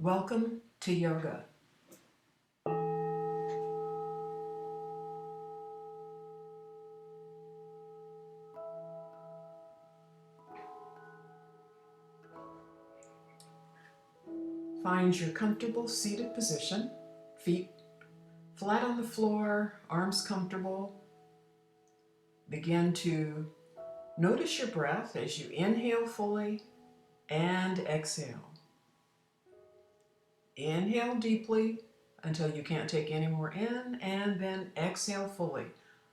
Welcome to yoga. Find your comfortable seated position, feet flat on the floor, arms comfortable. Begin to notice your breath as you inhale fully and exhale. Inhale deeply until you can't take any more in, and then exhale fully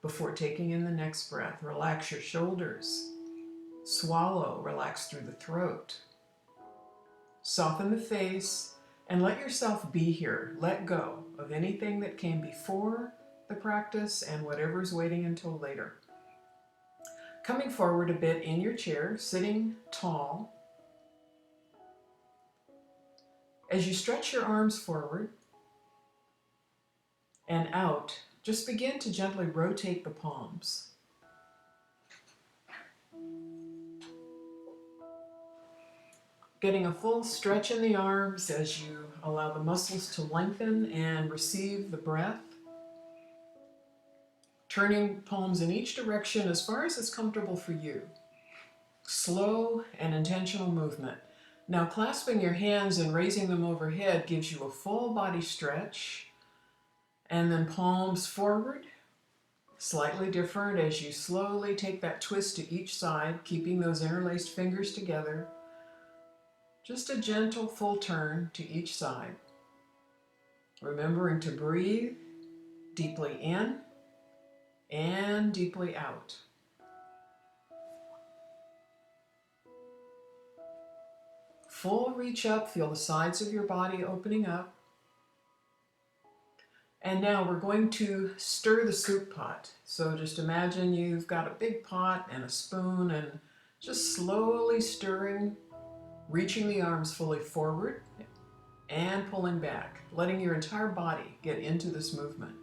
before taking in the next breath. Relax your shoulders. Swallow, relax through the throat. Soften the face and let yourself be here. Let go of anything that came before the practice and whatever's waiting until later. Coming forward a bit in your chair, sitting tall. As you stretch your arms forward and out, just begin to gently rotate the palms. Getting a full stretch in the arms as you allow the muscles to lengthen and receive the breath. Turning palms in each direction as far as it's comfortable for you. Slow and intentional movement. Now clasping your hands and raising them overhead gives you a full body stretch. And then palms forward, slightly different as you slowly take that twist to each side, keeping those interlaced fingers together. Just a gentle full turn to each side. Remembering to breathe deeply in and deeply out. Full reach up, feel the sides of your body opening up. And now we're going to stir the soup pot. So just imagine you've got a big pot and a spoon and just slowly stirring, reaching the arms fully forward and pulling back, letting your entire body get into this movement.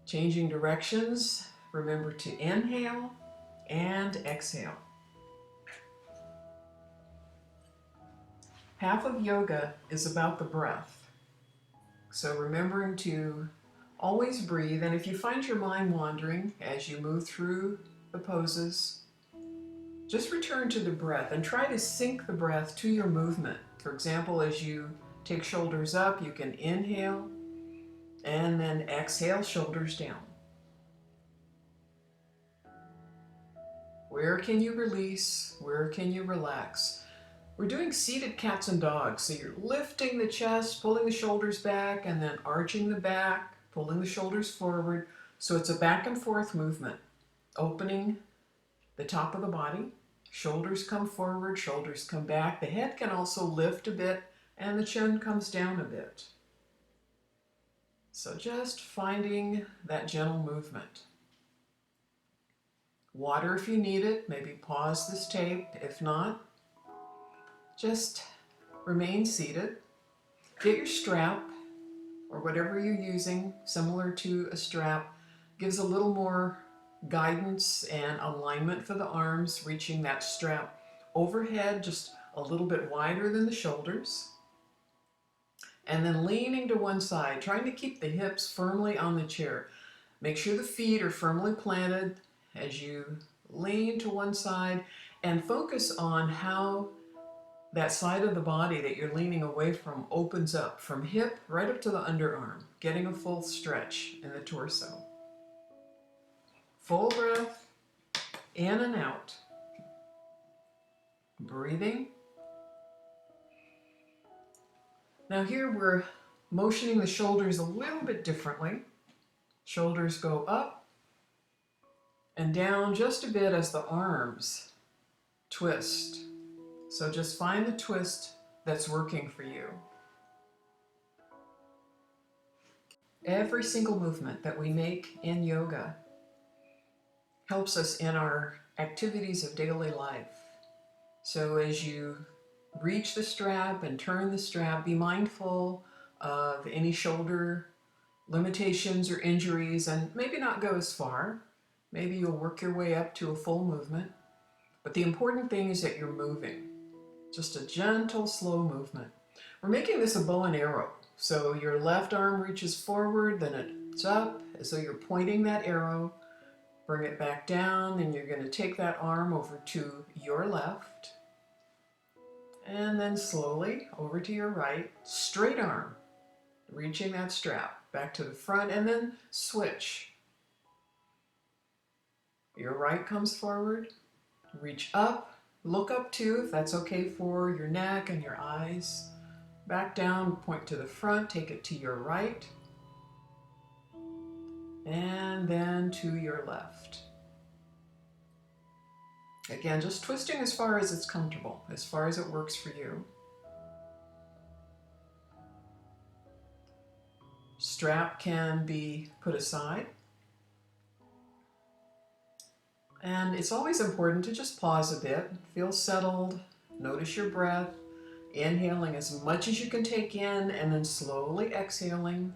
Changing directions, remember to inhale and exhale. Half of yoga is about the breath. So remembering to always breathe, and if you find your mind wandering as you move through the poses, just return to the breath and try to sync the breath to your movement. For example, as you take shoulders up, you can inhale and then exhale, shoulders down. Where can you release? Where can you relax? We're doing seated cats and dogs, so you're lifting the chest, pulling the shoulders back, and then arching the back, pulling the shoulders forward. So it's a back and forth movement, opening the top of the body, shoulders come forward, shoulders come back. The head can also lift a bit, and the chin comes down a bit. So just finding that gentle movement. Water if you need it, maybe pause this tape. If not, just remain seated. Get your strap or whatever you're using, similar to a strap, gives a little more guidance and alignment for the arms, reaching that strap overhead just a little bit wider than the shoulders. And then leaning to one side, trying to keep the hips firmly on the chair. Make sure the feet are firmly planted as you lean to one side, and focus on how that side of the body that you're leaning away from opens up from hip right up to the underarm, getting a full stretch in the torso. Full breath, in and out. Breathing. Now here we're motioning the shoulders a little bit differently. Shoulders go up and down just a bit as the arms twist. So just find the twist that's working for you. Every single movement that we make in yoga helps us in our activities of daily life. So as you reach the strap and turn the strap, be mindful of any shoulder limitations or injuries, and maybe not go as far. Maybe you'll work your way up to a full movement. But the important thing is that you're moving. Just a gentle, slow movement. We're making this a bow and arrow. So your left arm reaches forward, then it's up, as though you're pointing that arrow. Bring it back down, and you're going to take that arm over to your left. And then slowly over to your right. Straight arm, reaching that strap. Back to the front, and then switch. Your right comes forward. Reach up. Look up too, if that's okay for your neck and your eyes. Back down, point to the front, take it to your right. And then to your left. Again, just twisting as far as it's comfortable, as far as it works for you. Strap can be put aside. And it's always important to just pause a bit, feel settled, notice your breath, inhaling as much as you can take in, and then slowly exhaling,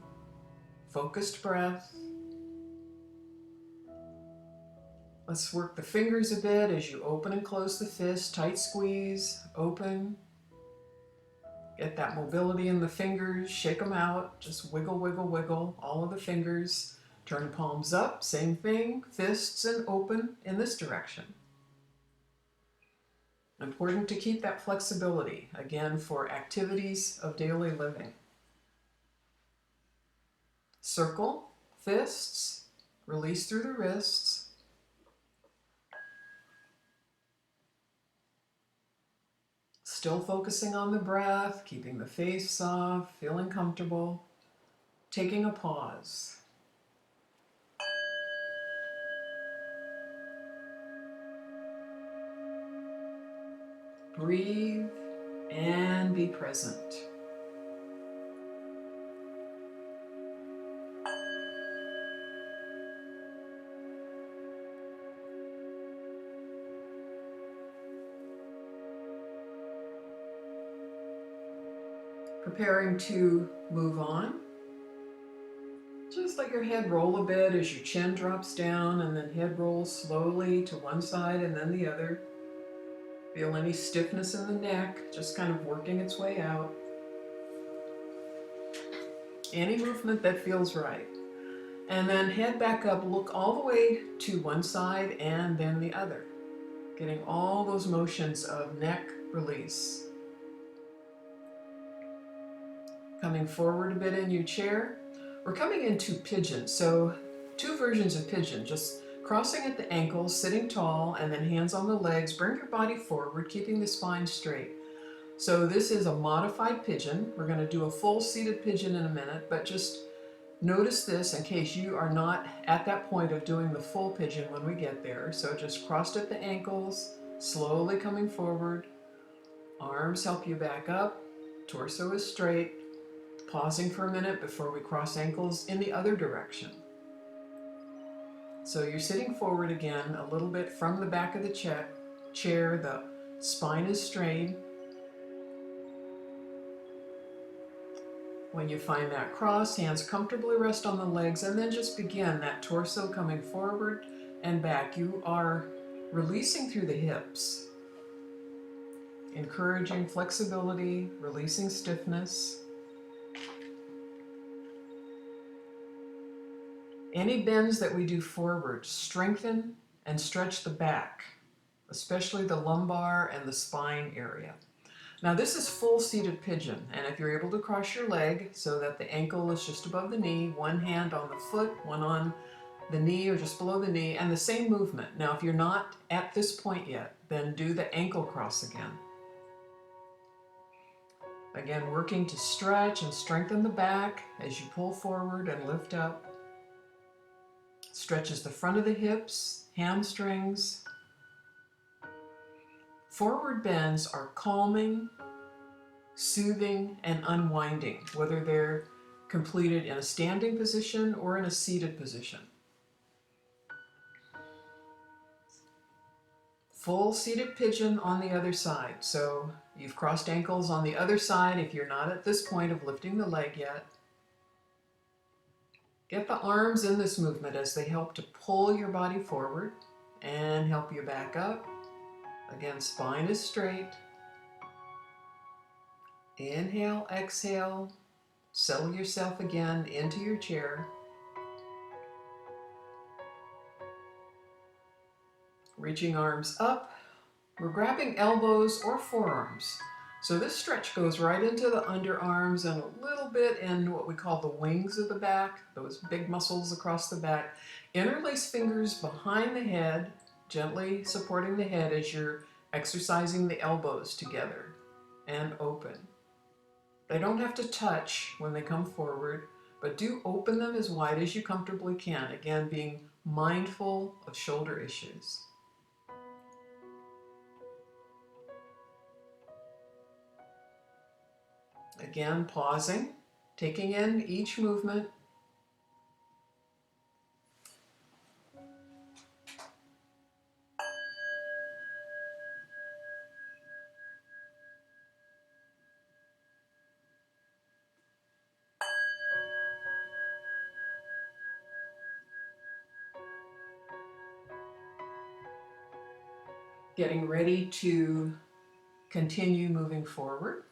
focused breath. Let's work the fingers a bit as you open and close the fist, tight squeeze, open. Get that mobility in the fingers, shake them out, just wiggle, wiggle, wiggle, all of the fingers. Turn palms up, same thing, fists and open in this direction. Important to keep that flexibility, again, for activities of daily living. Circle, fists, release through the wrists. Still focusing on the breath, keeping the face soft, feeling comfortable, taking a pause. Breathe and be present. Preparing to move on. Just let your head roll a bit as your chin drops down, and then head rolls slowly to one side and then the other. Feel any stiffness in the neck, just kind of working its way out. Any movement that feels right. And then head back up, look all the way to one side and then the other. Getting all those motions of neck release. Coming forward a bit in your chair. We're coming into pigeon, so two versions of pigeon, just crossing at the ankles, sitting tall, and then hands on the legs. Bring your body forward, keeping the spine straight. So this is a modified pigeon. We're going to do a full seated pigeon in a minute, but just notice this in case you are not at that point of doing the full pigeon when we get there. So just crossed at the ankles, slowly coming forward. Arms help you back up. Torso is straight. Pausing for a minute before we cross ankles in the other direction. So you're sitting forward again, a little bit from the back of the chair. The spine is straight. When you find that cross, hands comfortably rest on the legs, and then just begin that torso coming forward and back. You are releasing through the hips, encouraging flexibility, releasing stiffness. Any bends that we do forward, strengthen and stretch the back, especially the lumbar and the spine area. Now this is full seated pigeon, and if you're able to cross your leg so that the ankle is just above the knee, one hand on the foot, one on the knee or just below the knee, and the same movement. Now if you're not at this point yet, then do the ankle cross again. Again, working to stretch and strengthen the back as you pull forward and lift up. Stretches the front of the hips, hamstrings. Forward bends are calming, soothing, and unwinding, whether they're completed in a standing position or in a seated position. Full seated pigeon on the other side. So you've crossed ankles on the other side if you're not at this point of lifting the leg yet. Get the arms in this movement as they help to pull your body forward and help you back up. Again, spine is straight. Inhale, exhale, settle yourself again into your chair. Reaching arms up, we're grabbing elbows or forearms. So this stretch goes right into the underarms and a little bit in what we call the wings of the back, those big muscles across the back. Interlace fingers behind the head, gently supporting the head as you're exercising the elbows together and open. They don't have to touch when they come forward, but do open them as wide as you comfortably can, again being mindful of shoulder issues. Again, pausing, taking in each movement. Getting ready to continue moving forward.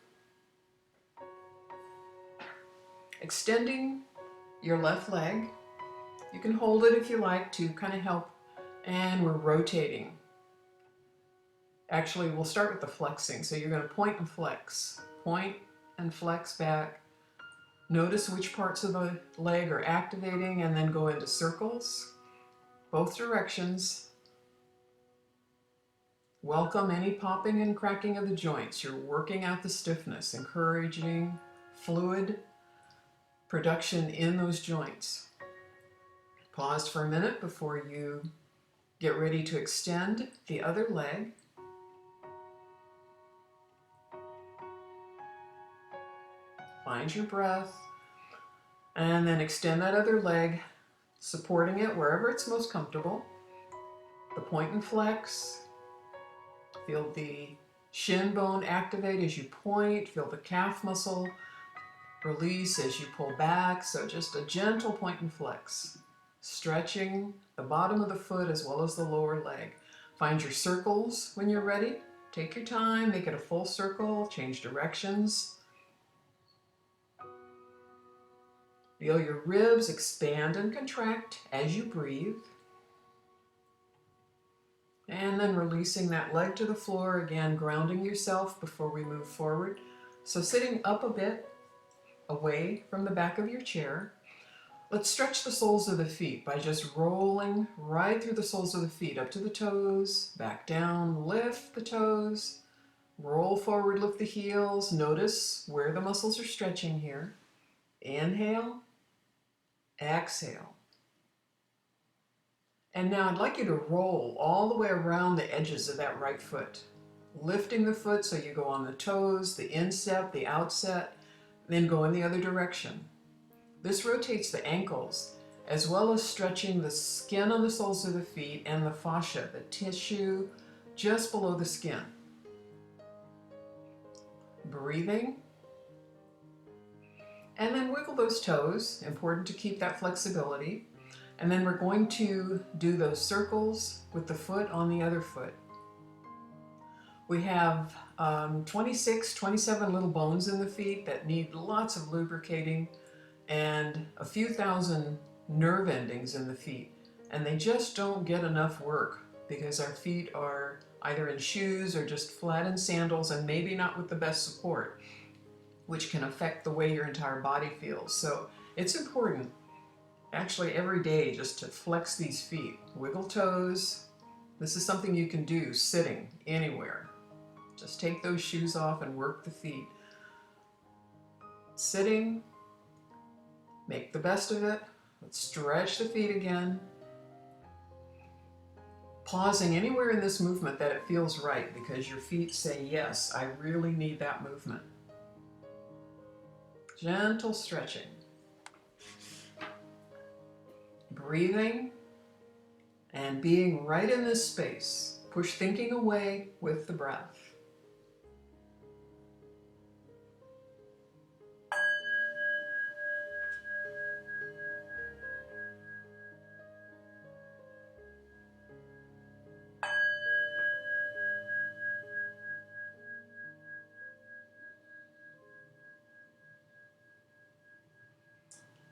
Extending your left leg. You can hold it if you like to kind of help. And we're rotating. Actually, we'll start with the flexing. So you're going to point and flex. Point and flex back. Notice which parts of the leg are activating and then go into circles. Both directions. Welcome any popping and cracking of the joints. You're working out the stiffness, encouraging fluid production in those joints. Pause for a minute before you get ready to extend the other leg. Find your breath, and then extend that other leg, supporting it wherever it's most comfortable. The point and flex. Feel the shin bone activate as you point. Feel the calf muscle release as you pull back. So just a gentle point and flex. Stretching the bottom of the foot as well as the lower leg. Find your circles when you're ready. Take your time, make it a full circle, change directions. Feel your ribs expand and contract as you breathe. And then releasing that leg to the floor, again grounding yourself before we move forward. So sitting up a bit away from the back of your chair. Let's stretch the soles of the feet by just rolling right through the soles of the feet, up to the toes, back down, lift the toes, roll forward, lift the heels. Notice where the muscles are stretching here. Inhale, exhale. And now I'd like you to roll all the way around the edges of that right foot. Lifting the foot so you go on the toes, the instep, the outset, then go in the other direction. This rotates the ankles, as well as stretching the skin on the soles of the feet and the fascia, the tissue just below the skin. Breathing. And then wiggle those toes, important to keep that flexibility. And then we're going to do those circles with the foot on the other foot. We have 26, 27 little bones in the feet that need lots of lubricating and a few thousand nerve endings in the feet. And they just don't get enough work because our feet are either in shoes or just flat in sandals and maybe not with the best support, which can affect the way your entire body feels. So it's important actually every day just to flex these feet. Wiggle toes. This is something you can do sitting anywhere. Just take those shoes off and work the feet. Sitting, make the best of it. Let's stretch the feet again. Pausing anywhere in this movement that it feels right because your feet say, yes, I really need that movement. Gentle stretching. Breathing and being right in this space. Push thinking away with the breath.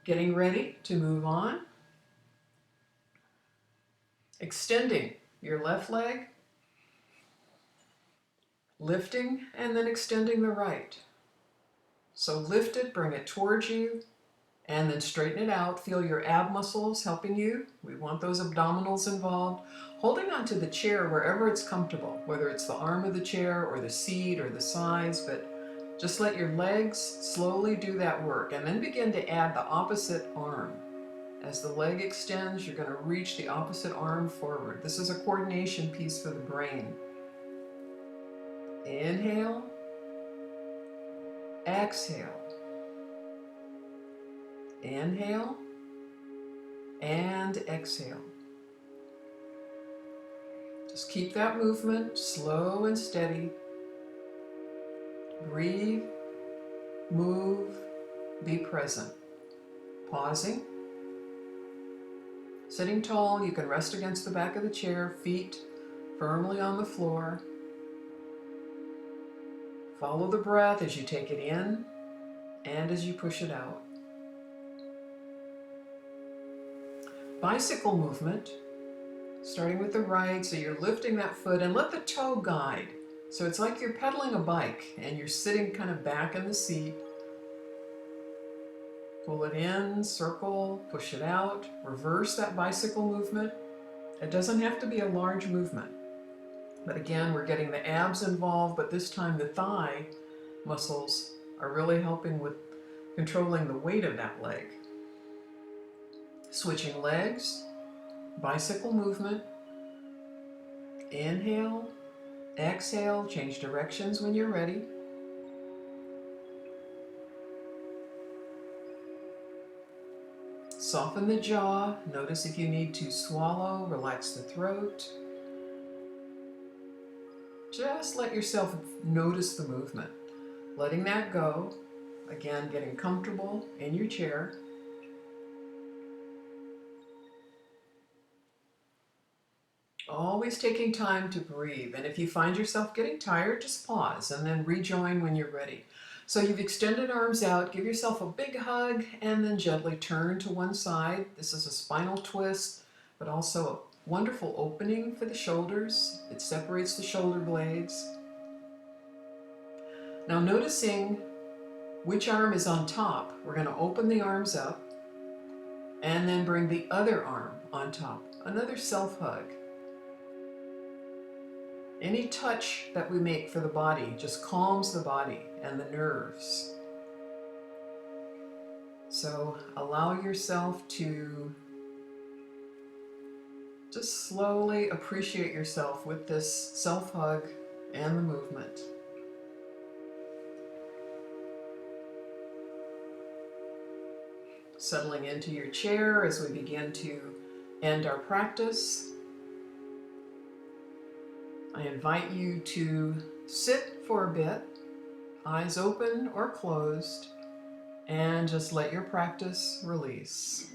Getting ready to move on. Extending your left leg, lifting and then extending the right. So lift it, bring it towards you, and then straighten it out. Feel your ab muscles helping you. We want those abdominals involved. Holding onto the chair wherever it's comfortable, whether it's the arm of the chair or the seat or the sides, but just let your legs slowly do that work, and then begin to add the opposite arm. As the leg extends, you're going to reach the opposite arm forward. This is a coordination piece for the brain. Inhale, exhale. Inhale and exhale. Just keep that movement slow and steady. Breathe, move, be present. Pausing. Sitting tall, you can rest against the back of the chair, feet firmly on the floor. Follow the breath as you take it in and as you push it out. Bicycle movement, starting with the right, so you're lifting that foot and let the toe guide. So it's like you're pedaling a bike and you're sitting kind of back in the seat. Pull it in, circle, push it out, reverse that bicycle movement. It doesn't have to be a large movement. But again, we're getting the abs involved, but this time the thigh muscles are really helping with controlling the weight of that leg. Switching legs, bicycle movement. Inhale, exhale, change directions when you're ready. Soften the jaw. Notice if you need to swallow, relax the throat. Just let yourself notice the movement. Letting that go. Again, getting comfortable in your chair. Always taking time to breathe. And if you find yourself getting tired, just pause and then rejoin when you're ready. So you've extended arms out, give yourself a big hug, and then gently turn to one side. This is a spinal twist, but also a wonderful opening for the shoulders. It separates the shoulder blades. Now noticing which arm is on top, we're going to open the arms up and then bring the other arm on top. Another self-hug. Any touch that we make for the body just calms the body and the nerves. So allow yourself to just slowly appreciate yourself with this self-hug and the movement. Settling into your chair as we begin to end our practice. I invite you to sit for a bit, eyes open or closed, and just let your practice release.